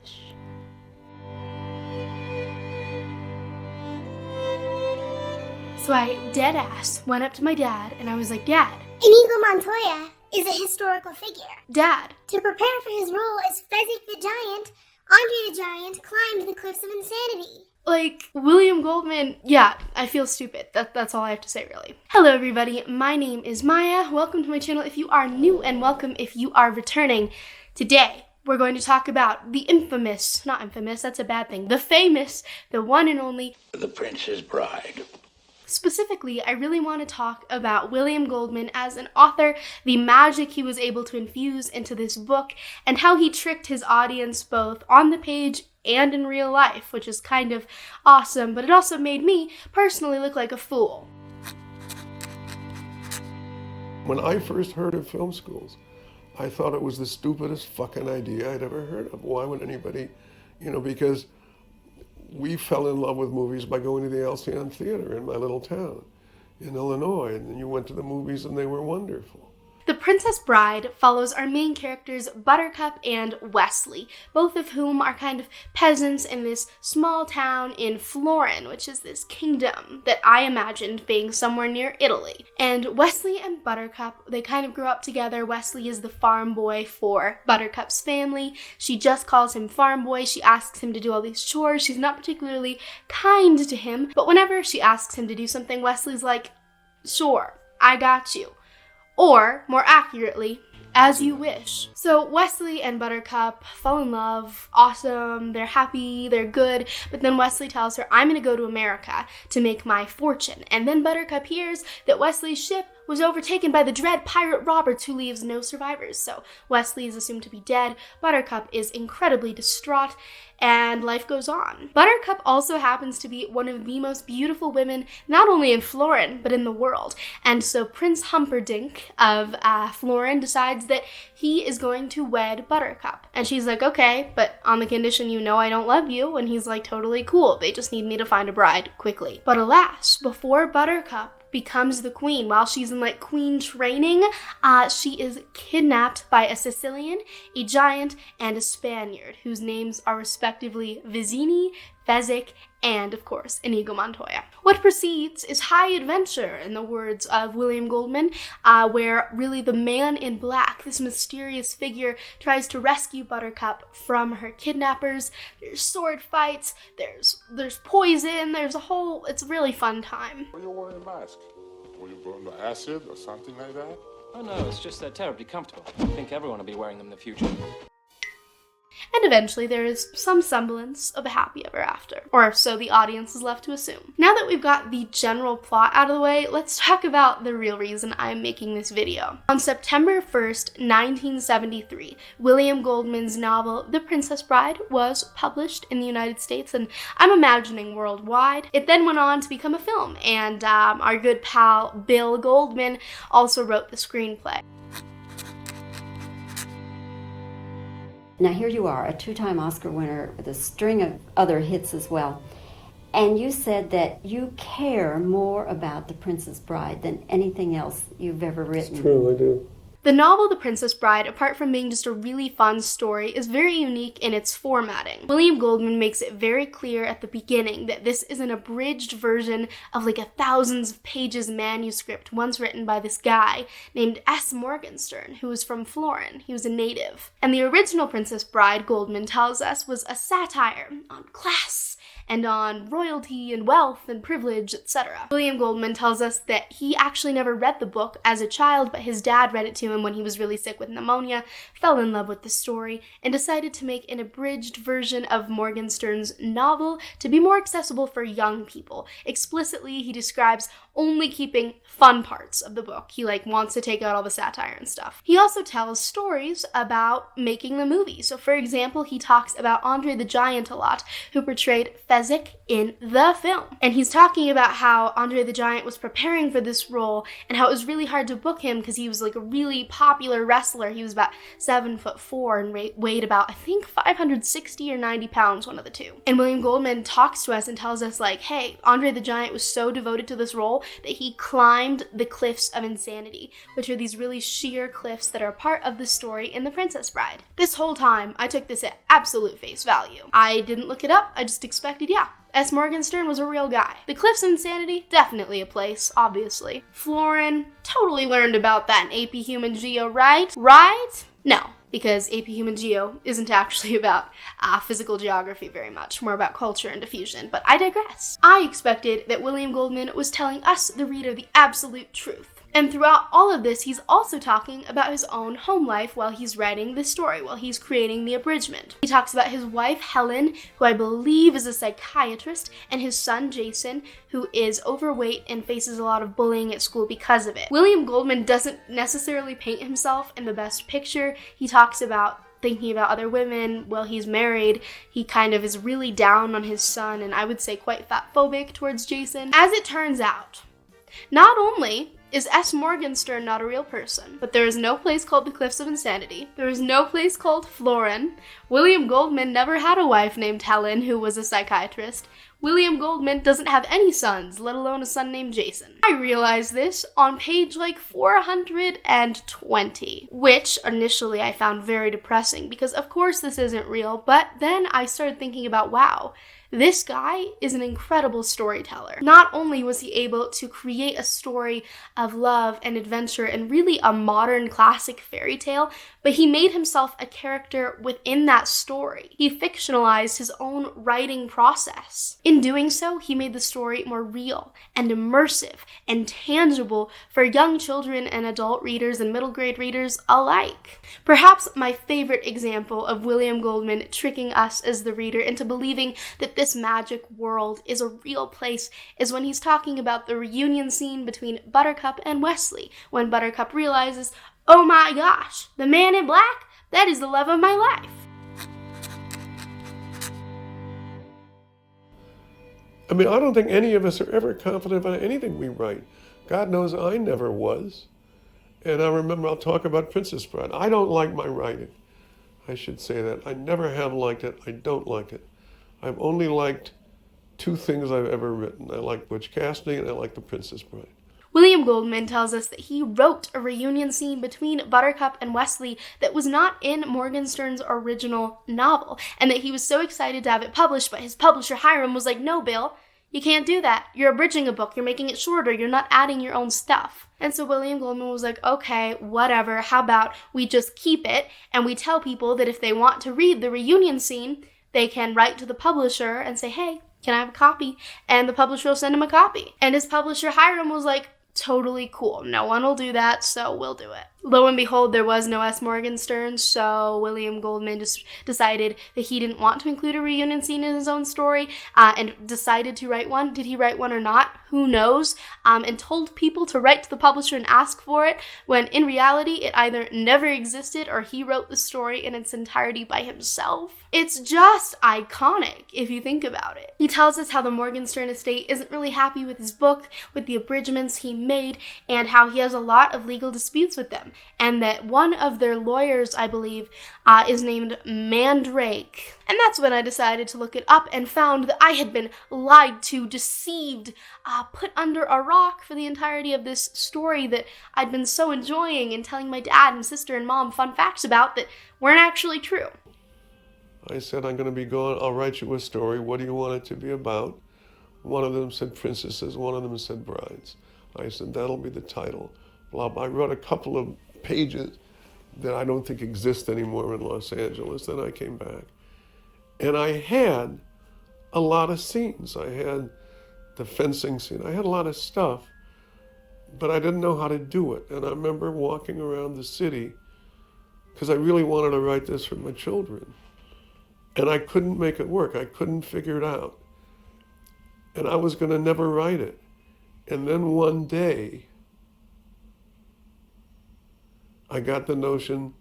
wish. So I dead-ass went up to my dad and I was like, Dad. Inigo Montoya is a historical figure. Dad. To prepare for his role as Fezzik the Giant, Andre the Giant climbed the cliffs of insanity. Like, William Goldman, yeah, I feel stupid. That's all I have to say, really. Hello, everybody. My name is Maya. Welcome to my channel if you are new, and welcome if you are returning. Today, we're going to talk about the infamous, not infamous, that's a bad thing, the famous, the one and only, The Princess Bride. Specifically, I really want to talk about William Goldman as an author, the magic he was able to infuse into this book, and how he tricked his audience both on the page and in real life, which is kind of awesome, but it also made me personally look like a fool. When I first heard of film schools, I thought it was the stupidest fucking idea I'd ever heard of. Why would anybody, because we fell in love with movies by going to the Alcyon Theater in my little town in Illinois, and you went to the movies and they were wonderful. The Princess Bride follows our main characters Buttercup and Wesley, both of whom are kind of peasants in this small town in Florin, which is this kingdom that I imagined being somewhere near Italy. And Wesley and Buttercup, they kind of grew up together. Wesley is the farm boy for Buttercup's family. She just calls him farm boy. She asks him to do all these chores. She's not particularly kind to him, but whenever she asks him to do something, Wesley's like, sure, I got you. Or, more accurately, as you wish. So Wesley and Buttercup fall in love, awesome, they're happy, they're good, but then Wesley tells her, I'm gonna go to America to make my fortune. And then Buttercup hears that Wesley's ship was overtaken by the dread pirate Roberts, who leaves no survivors. So Wesley is assumed to be dead, Buttercup is incredibly distraught, and life goes on. Buttercup also happens to be one of the most beautiful women, not only in Florin, but in the world. And so Prince Humperdinck of Florin decides that he is going to wed Buttercup. And she's like, okay, but on the condition I don't love you. And he's like, totally cool. They just need me to find a bride quickly. But alas, before Buttercup becomes the queen, while she's in queen training, she is kidnapped by a Sicilian, a giant, and a Spaniard, whose names are respectively Vizzini, Fezzik, and of course, Inigo Montoya. What precedes is high adventure, in the words of William Goldman, where really the man in black, this mysterious figure, tries to rescue Buttercup from her kidnappers. There's sword fights, there's poison, it's a really fun time. Why are you wearing a mask? Were you burned by acid or something like that? Oh no, it's just they're terribly comfortable. I think everyone will be wearing them in the future. And eventually there is some semblance of a happy ever after, or so the audience is left to assume. Now that we've got the general plot out of the way, let's talk about the real reason I'm making this video. On September 1st, 1973, William Goldman's novel, The Princess Bride, was published in the United States, and I'm imagining worldwide. It then went on to become a film, and our good pal Bill Goldman also wrote the screenplay. Now here you are, a two-time Oscar winner with a string of other hits as well. And you said that you care more about The Princess Bride than anything else you've ever written. It's true, I do. The novel The Princess Bride, apart from being just a really fun story, is very unique in its formatting. William Goldman makes it very clear at the beginning that this is an abridged version of a thousands of pages manuscript once written by this guy named S. Morgenstern, who was from Florin. He was a native. And the original Princess Bride, Goldman tells us, was a satire on class and on royalty and wealth and privilege, etc. William Goldman tells us that he actually never read the book as a child, but his dad read it to him when he was really sick with pneumonia, fell in love with the story, and decided to make an abridged version of Morgenstern's novel to be more accessible for young people. Explicitly, he describes only keeping fun parts of the book. He wants to take out all the satire and stuff. He also tells stories about making the movie. So for example, he talks about Andre the Giant a lot, who portrayed Fezzik in the film. And he's talking about how Andre the Giant was preparing for this role and how it was really hard to book him because he was a really popular wrestler. He was about 7'4" and weighed about, I think, 560 or 90 pounds, one of the two. And William Goldman talks to us and tells us hey, Andre the Giant was so devoted to this role incredible that he climbed the Cliffs of Insanity, which are these really sheer cliffs that are part of the story in The Princess Bride. This whole time, I took this at absolute face value. I didn't look it up, I just expected, S. Morgenstern was a real guy. The Cliffs of Insanity, definitely a place, obviously. Florin, totally learned about that in AP Human Geo, right? Right? No, because AP Human Geo isn't actually about physical geography very much, more about culture and diffusion, but I digress. I expected that William Goldman was telling us, the reader, the absolute truth. And throughout all of this, he's also talking about his own home life while he's writing the story, while he's creating the abridgment. He talks about his wife, Helen, who I believe is a psychiatrist, and his son, Jason, who is overweight and faces a lot of bullying at school because of it. William Goldman doesn't necessarily paint himself in the best picture. He talks about thinking about other women while he's married. He kind of is really down on his son, and I would say quite fatphobic towards Jason. As it turns out, not only is S. Morgenstern not a real person, but there is no place called the Cliffs of Insanity. There is no place called Florin. William Goldman never had a wife named Helen who was a psychiatrist. William Goldman doesn't have any sons, let alone a son named Jason. I realized this on page 420, which initially I found very depressing because of course this isn't real, but then I started thinking about, wow, this guy is an incredible storyteller. Not only was he able to create a story of love and adventure and really a modern classic fairy tale, but he made himself a character within that story. He fictionalized his own writing process. In doing so, he made the story more real and immersive and tangible for young children and adult readers and middle grade readers alike. Perhaps my favorite example of William Goldman tricking us as the reader into believing that this magic world is a real place is when he's talking about the reunion scene between Buttercup and Wesley, when Buttercup realizes, oh my gosh, the man in black, that is the love of my life. I mean, I don't think any of us are ever confident about anything we write. God knows I never was. And I remember, I'll talk about Princess Bride. I don't like my writing. I should say that. I never have liked it. I don't like it. I've only liked two things I've ever written. I like Butch Cassidy and I like The Princess Bride. William Goldman tells us that he wrote a reunion scene between Buttercup and Wesley that was not in Morgenstern's original novel, and that he was so excited to have it published, but his publisher Hiram was like, no, Bill, you can't do that. You're abridging a book, you're making it shorter, you're not adding your own stuff. And so William Goldman was like, okay, whatever, how about we just keep it, and we tell people that if they want to read the reunion scene, they can write to the publisher and say, hey, can I have a copy? And the publisher will send him a copy. And his publisher Hiram was like, totally cool. No one will do that, so we'll do it. Lo and behold, there was no S. Morgenstern, so William Goldman just decided that he didn't want to include a reunion scene in his own story, and decided to write one. Did he write one or not? Who knows? And told people to write to the publisher and ask for it, when in reality it either never existed or he wrote the story in its entirety by himself. It's just iconic if you think about it. He tells us how the Morgenstern estate isn't really happy with his book, with the abridgments he made, and how he has a lot of legal disputes with them. And that one of their lawyers, I believe, is named Mandrake. And that's when I decided to look it up and found that I had been lied to, deceived, put under a rock for the entirety of this story that I'd been so enjoying and telling my dad and sister and mom fun facts about that weren't actually true. I said, I'm going to be gone. I'll write you a story. What do you want it to be about? One of them said princesses. One of them said brides. I said, that'll be the title. Blah, blah. I wrote a couple of pages that I don't think exist anymore in Los Angeles. Then I came back. And I had a lot of scenes. I had the fencing scene. I had a lot of stuff, but I didn't know how to do it. And I remember walking around the city because I really wanted to write this for my children. And I couldn't make it work. I couldn't figure it out. And I was going to never write it. And then one day, I got the notion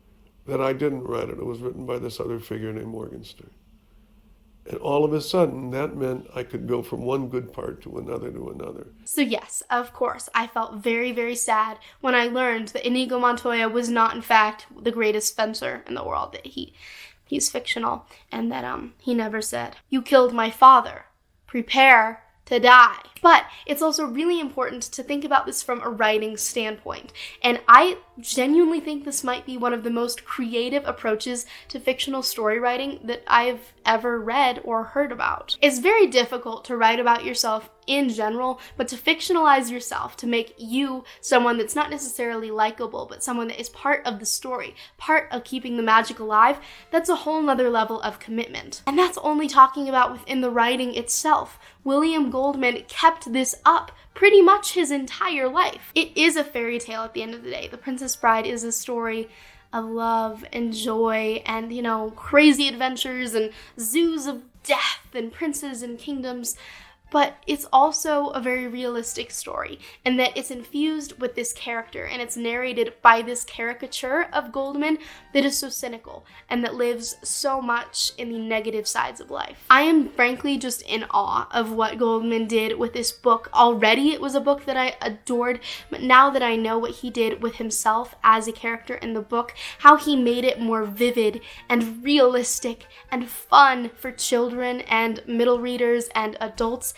that I didn't write it. It was written by this other figure named Morgenstern. And all of a sudden, that meant I could go from one good part to another to another. So yes, of course, I felt very, very sad when I learned that Inigo Montoya was not, in fact, the greatest fencer in the world, that he's fictional, and that he never said, "You killed my father. Prepare to die. But it's also really important to think about this from a writing standpoint. And I genuinely think this might be one of the most creative approaches to fictional story writing that I've ever read or heard about. It's very difficult to write about yourself in general, but to fictionalize yourself, to make you someone that's not necessarily likable, but someone that is part of the story, part of keeping the magic alive, that's a whole nother level of commitment. And that's only talking about within the writing itself. William Goldman kept this up pretty much his entire life. It is a fairy tale at the end of the day. The Princess Bride is a story of love and joy and, crazy adventures and zoos of death and princes and kingdoms. But it's also a very realistic story, and that it's infused with this character, and it's narrated by this caricature of Goldman that is so cynical, and that lives so much in the negative sides of life. I am frankly just in awe of what Goldman did with this book. Already it was a book that I adored, but now that I know what he did with himself as a character in the book, how he made it more vivid and realistic and fun for children and middle readers and adults,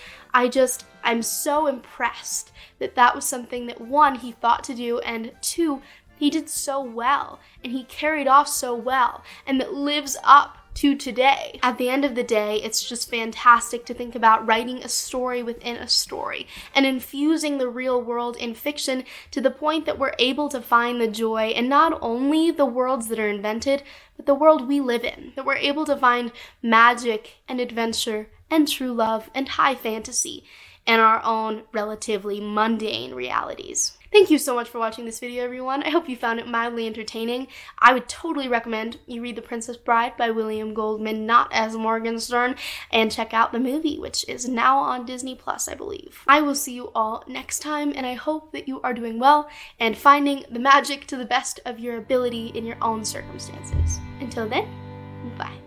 I'm so impressed that that was something that, one, he thought to do, and two, he did so well, and he carried off so well, and that lives up to today. At the end of the day, it's just fantastic to think about writing a story within a story and infusing the real world in fiction to the point that we're able to find the joy in not only the worlds that are invented, but the world we live in, that we're able to find magic and adventure and true love and high fantasy in our own relatively mundane realities. Thank you so much for watching this video, everyone. I hope you found it mildly entertaining. I would totally recommend you read The Princess Bride by William Goldman, not as Morgenstern, and check out the movie, which is now on Disney Plus, I believe. I will see you all next time, and I hope that you are doing well and finding the magic to the best of your ability in your own circumstances. Until then, bye.